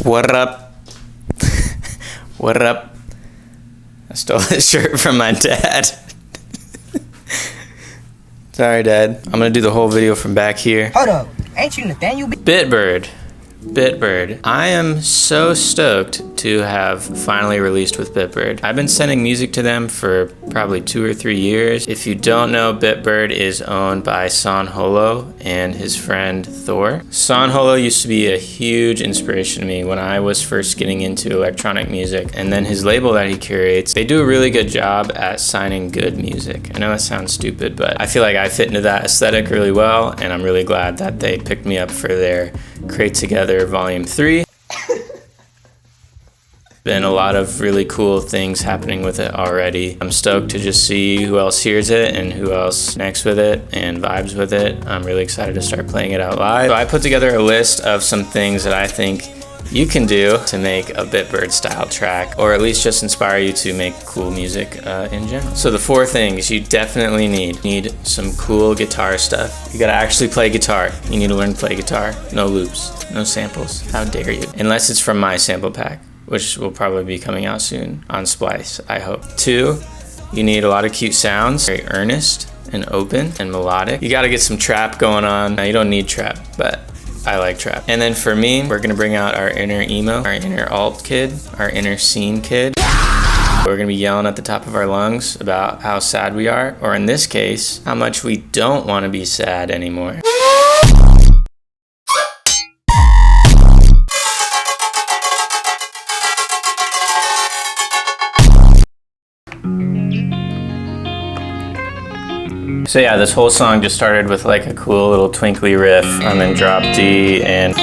What up? What up? I stole this shirt from my dad. Sorry, Dad. I'm gonna do the whole video from back here. Hold up. Ain't you Nathaniel? Bitbird. Bitbird. I am so stoked to have finally released with Bitbird. I've been sending music to them for probably 2 or 3 years. If you don't know, Bitbird is owned by Son Holo and his friend Thor. Son Holo used to be a huge inspiration to me when I was first getting into electronic music, and then his label that he curates, they do a really good job at signing good music. I know that sounds stupid, but I feel like I fit into that aesthetic really well, and I'm really glad that they picked me up for their Create Together Volume 3. Been a lot of really cool things happening with it already. I'm stoked to just see who else hears it and who else connects with it and vibes with it. I'm really excited to start playing it out live. So I put together a list of some things that I think you can do to make a Bitbird style track, or at least just inspire you to make cool music in general. So the 4 things you definitely need some cool guitar stuff. You gotta actually play guitar. You need to learn to play guitar. No loops, no samples. How dare you? Unless it's from my sample pack, which will probably be coming out soon on Splice, I hope. 2, you need a lot of cute sounds, very earnest and open and melodic. You gotta get some trap going on. Now, you don't need trap, but I like trap. And then for me, we're gonna bring out our inner emo, our inner alt kid, our inner scene kid. We're gonna be yelling at the top of our lungs about how sad we are, or in this case, how much we don't wanna be sad anymore. So yeah, this whole song just started with like a cool little twinkly riff. I'm in drop D, and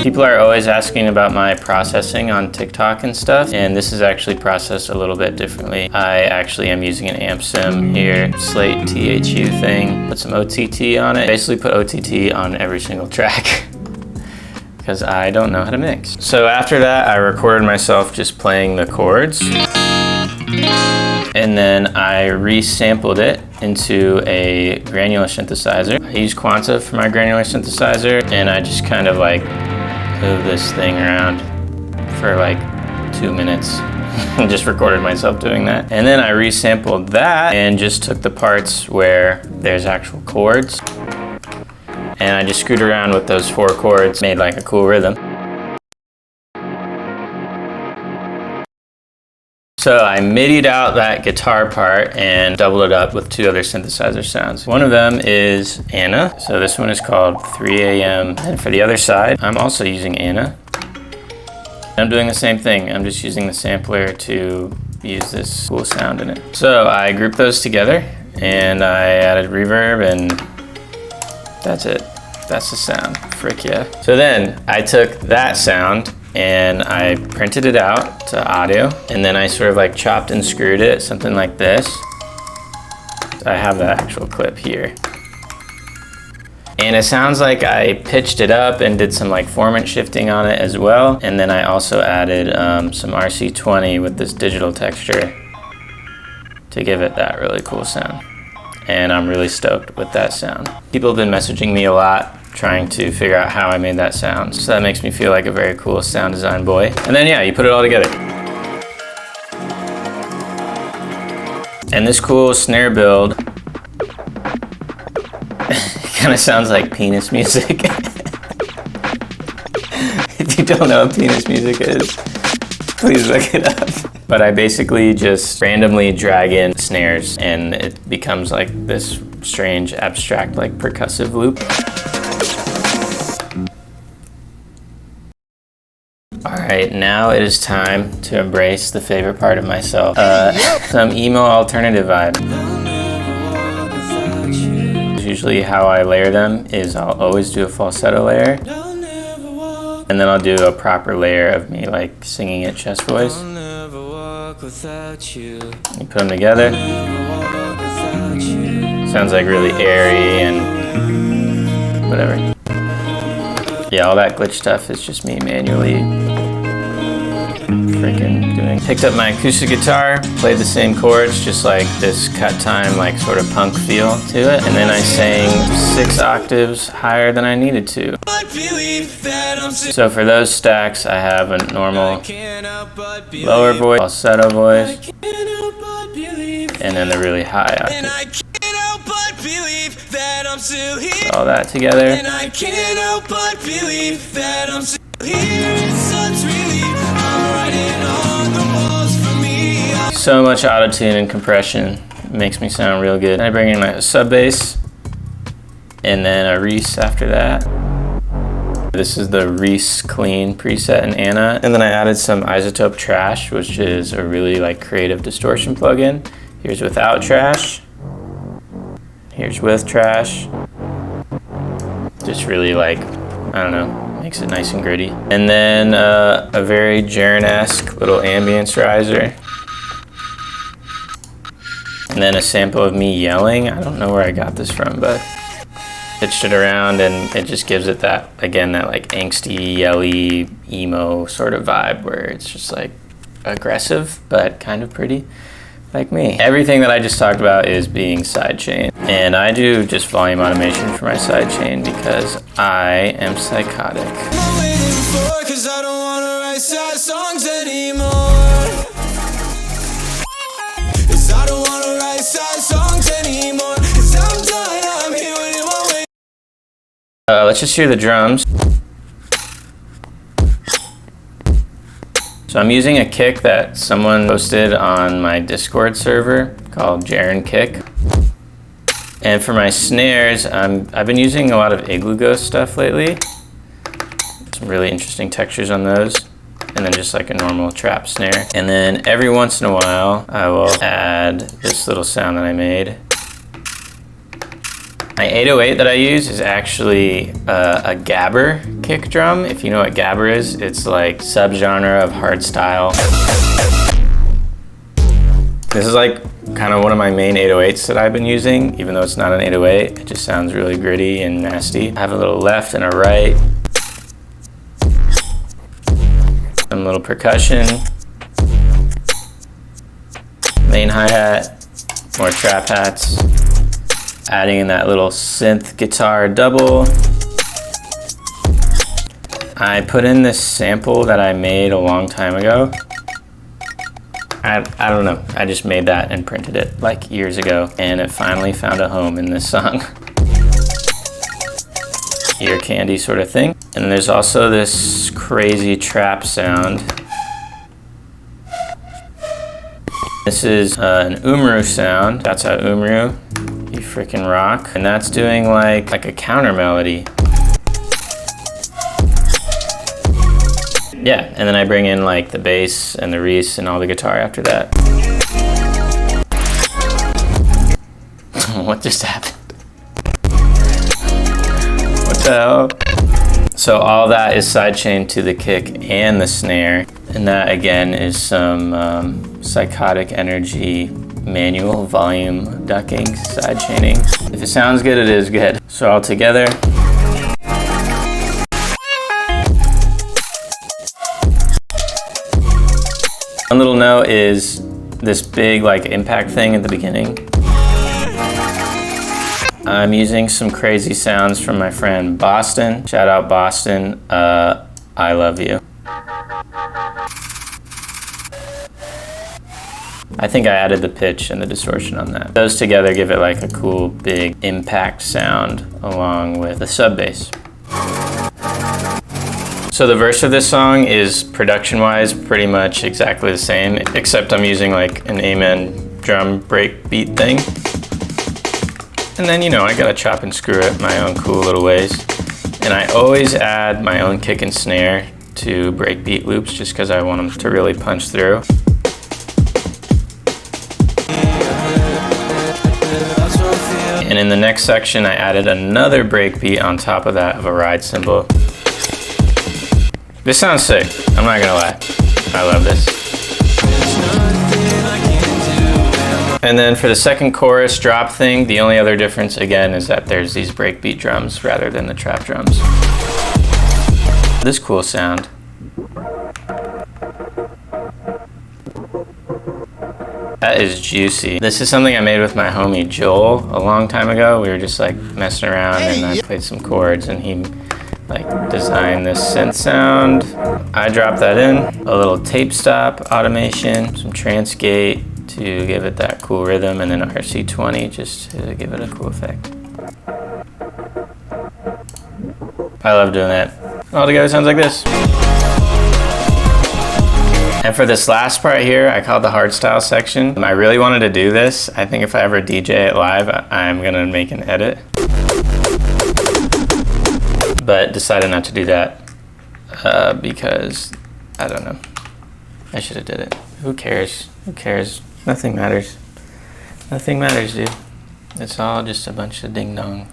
people are always asking about my processing on TikTok and stuff, and this is actually processed a little bit differently. I actually am using an amp sim here, Slate THU thing, put some OTT on it. Basically put OTT on every single track because I don't know how to mix. So after that, I recorded myself just playing the chords. And then I resampled it into a granular synthesizer. I use Quanta for my granular synthesizer, and I just kind of like move this thing around for like 2 minutes. And just recorded myself doing that. And then I resampled that and just took the parts where there's actual chords. And I just screwed around with those 4 chords, made like a cool rhythm. So I midied out that guitar part and doubled it up with 2 other synthesizer sounds. One of them is Anna. So this one is called 3 a.m. And for the other side, I'm also using Anna. I'm doing the same thing. I'm just using the sampler to use this cool sound in it. So I grouped those together and I added reverb, and that's it. That's the sound. Frick yeah. So then I took that sound and I printed it out to audio, and then I sort of like chopped and screwed it, something like this. I have the actual clip here. And it sounds like I pitched it up and did some like formant shifting on it as well. And then I also added some RC20 with this digital texture to give it that really cool sound. And I'm really stoked with that sound. People have been messaging me a lot trying to figure out how I made that sound. So that makes me feel like a very cool sound design boy. And then yeah, you put it all together. And this cool snare build kind of sounds like penis music. If you don't know what penis music is, please look it up. But I basically just randomly drag in snares and it becomes like this strange abstract like percussive loop. Alright, now it is time to embrace the favorite part of myself. Some emo alternative vibe. Usually how I layer them is I'll always do a falsetto layer. And then I'll do a proper layer of me like singing it chest voice. You put them together. Sounds like really airy and whatever. Yeah, all that glitch stuff is just me manually freaking doing. Picked up my acoustic guitar, played the same chords, just like this cut time, like sort of punk feel to it. And then I sang 6 octaves higher than I needed to. So for those stacks, I have a normal lower voice, falsetto voice, and then the really high octave. All that together. And I can't help but believe that I'm still here. It's such relief. I'm writing on the walls for me. So much auto-tune and compression. It makes me sound real good. I bring in my sub bass and then a Reese after that. This is the Reese Clean preset in Anna. And then I added some iZotope Trash, which is a really like creative distortion plugin. Here's without trash. Here's with trash. Just really like, I don't know, makes it nice and gritty. And then a very Jaren-esque little ambience riser. And then a sample of me yelling. I don't know where I got this from, but pitched it around and it just gives it that, again, that like angsty, yelly, emo sort of vibe where it's just like aggressive, but kind of pretty. Like me. Everything that I just talked about is being sidechained. And I do just volume automation for my sidechain because I am psychotic. I'm waiting for, 'cause I don't wanna write sad songs anymore. 'Cause I don't wanna write sad songs anymore. 'Cause I'm done, I'm here in my way. Let's just hear the drums. So I'm using a kick that someone posted on my Discord server called Jaren Kick. And for my snares, I've been using a lot of Igloo Ghost stuff lately. Some really interesting textures on those. And then just like a normal trap snare. And then every once in a while, I will add this little sound that I made. My 808 that I use is actually a gabber kick drum. If you know what gabber is, it's like subgenre of hardstyle. This is like kind of one of my main 808s that I've been using, even though it's not an 808. It just sounds really gritty and nasty. I have a little left and a right. Some little percussion. Main hi-hat, more trap hats. Adding in that little synth guitar double. I put in this sample that I made a long time ago. I don't know, I just made that and printed it like years ago, and it finally found a home in this song. Ear candy sort of thing. And there's also this crazy trap sound. This is an Umru sound. That's how Umru. You freaking rock. And that's doing like a counter melody. Yeah, and then I bring in like the bass and the Reese and all the guitar after that. What just happened? What the hell? So all that is sidechained to the kick and the snare. And that again is some psychotic energy manual volume ducking, sidechaining. If it sounds good, it is good. So all together. One little note is this big like impact thing at the beginning. I'm using some crazy sounds from my friend Boston. Shout out Boston, I love you. I think I added the pitch and the distortion on that. Those together give it like a cool big impact sound along with the sub bass. So the verse of this song is production-wise pretty much exactly the same, except I'm using like an amen drum break beat thing. And then, you know, I gotta chop and screw it my own cool little ways. And I always add my own kick and snare to breakbeat loops just because I want them to really punch through. And in the next section, I added another breakbeat on top of that of a ride cymbal. This sounds sick, I'm not gonna lie. I love this. And then for the second chorus drop thing, the only other difference again is that there's these breakbeat drums rather than the trap drums. This cool sound. That is juicy. This is something I made with my homie Joel a long time ago. We were just like messing around and I played some chords and he like designed this synth sound. I dropped that in, a little tape stop automation, some trance gate to give it that cool rhythm, and then RC20 just to give it a cool effect. I love doing that. All together sounds like this. And for this last part here, I call it the hardstyle section. I really wanted to do this. I think if I ever DJ it live, I'm gonna make an edit. But decided not to do that because, I don't know. I should have did it. Who cares? Who cares? Nothing matters. Nothing matters, dude. It's all just a bunch of ding dong.